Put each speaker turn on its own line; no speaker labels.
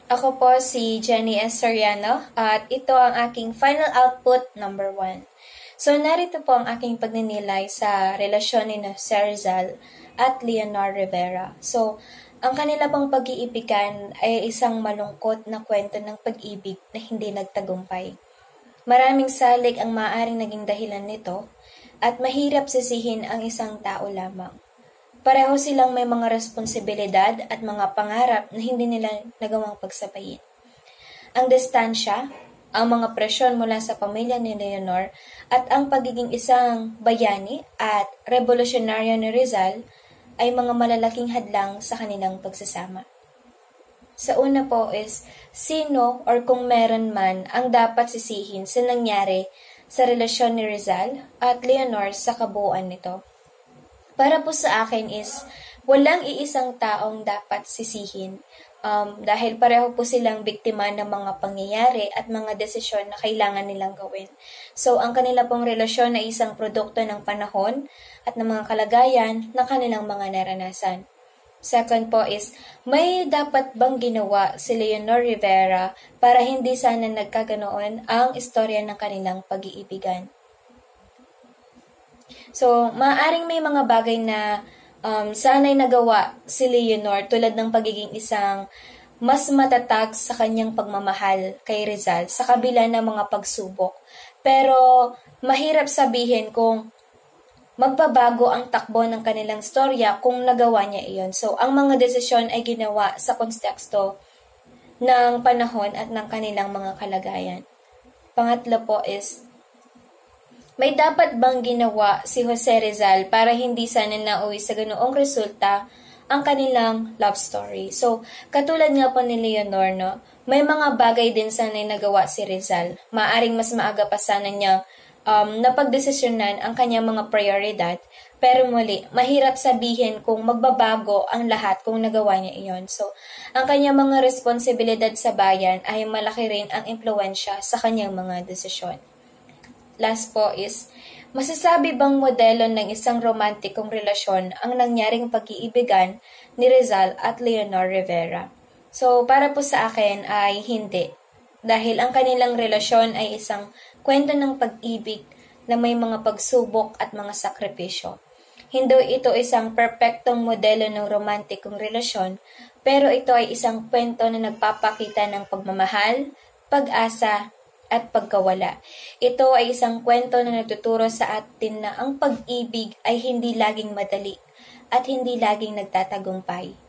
Ako po si Jenny S. Soriano at ito ang aking final output number 1. So narito po ang aking pagninilay sa relasyon ni Jose Rizal at Leonor Rivera. So ang kanila pong pag-iibigan ay isang malungkot na kwento ng pag-ibig na hindi nagtagumpay. Maraming salik ang maaaring naging dahilan nito at mahirap sisihin ang isang tao lamang. Pareho silang may mga responsibilidad at mga pangarap na hindi nila nagawang pagsabayin. Ang distansya, ang mga presyon mula sa pamilya ni Leonor at ang pagiging isang bayani at revolusyonaryo ni Rizal ay mga malalaking hadlang sa kanilang pagsasama. Sa una po is, sino or kung meron man ang dapat sisihin sa nangyari sa relasyon ni Rizal at Leonor sa kabuuan nito. Para po sa akin is, walang iisang taong dapat sisihin dahil pareho po silang biktima ng mga pangyayari at mga desisyon na kailangan nilang gawin. So, ang kanila pong relasyon ay isang produkto ng panahon at ng mga kalagayan ng kanilang mga naranasan. Second po is, may dapat bang ginawa si Leonor Rivera para hindi sana nagkaganoon ang istorya ng kanilang pag-iibigan? So, maaaring may mga bagay na sana'y nagawa si Leonor tulad ng pagiging isang mas matatag sa kanyang pagmamahal kay Rizal sa kabila ng mga pagsubok. Pero, mahirap sabihin kung magbabago ang takbo ng kanilang storya kung nagawa niya iyon. So, ang mga desisyon ay ginawa sa konteksto ng panahon at ng kanilang mga kalagayan. Pangatlo po is, may dapat bang ginawa si Jose Rizal para hindi sana nauwi sa ganoong resulta ang kanilang love story? So, katulad nga po ni Leonor, no, may mga bagay din sana'y nagawa si Rizal. Maaring mas maaga pa sana niya napagdesisyonan ang kanyang mga prioridad. Pero muli, mahirap sabihin kung magbabago ang lahat kung nagawa niya iyon. So, ang kanyang mga responsibilidad sa bayan ay malaki rin ang impluwensya sa kanyang mga desisyon. Last po is, masasabi bang modelo ng isang romantikong relasyon ang nangyaring pag-iibigan ni Rizal at Leonor Rivera? So, para po sa akin ay hindi. Dahil ang kanilang relasyon ay isang kwento ng pag-ibig na may mga pagsubok at mga sakripisyo. Hindi ito isang perpektong modelo ng romantikong relasyon, pero ito ay isang kwento na nagpapakita ng pagmamahal, pag-asa, at pagkawala. Ito ay isang kwento na nagtuturo sa atin na ang pag-ibig ay hindi laging madali at hindi laging nagtatagumpay.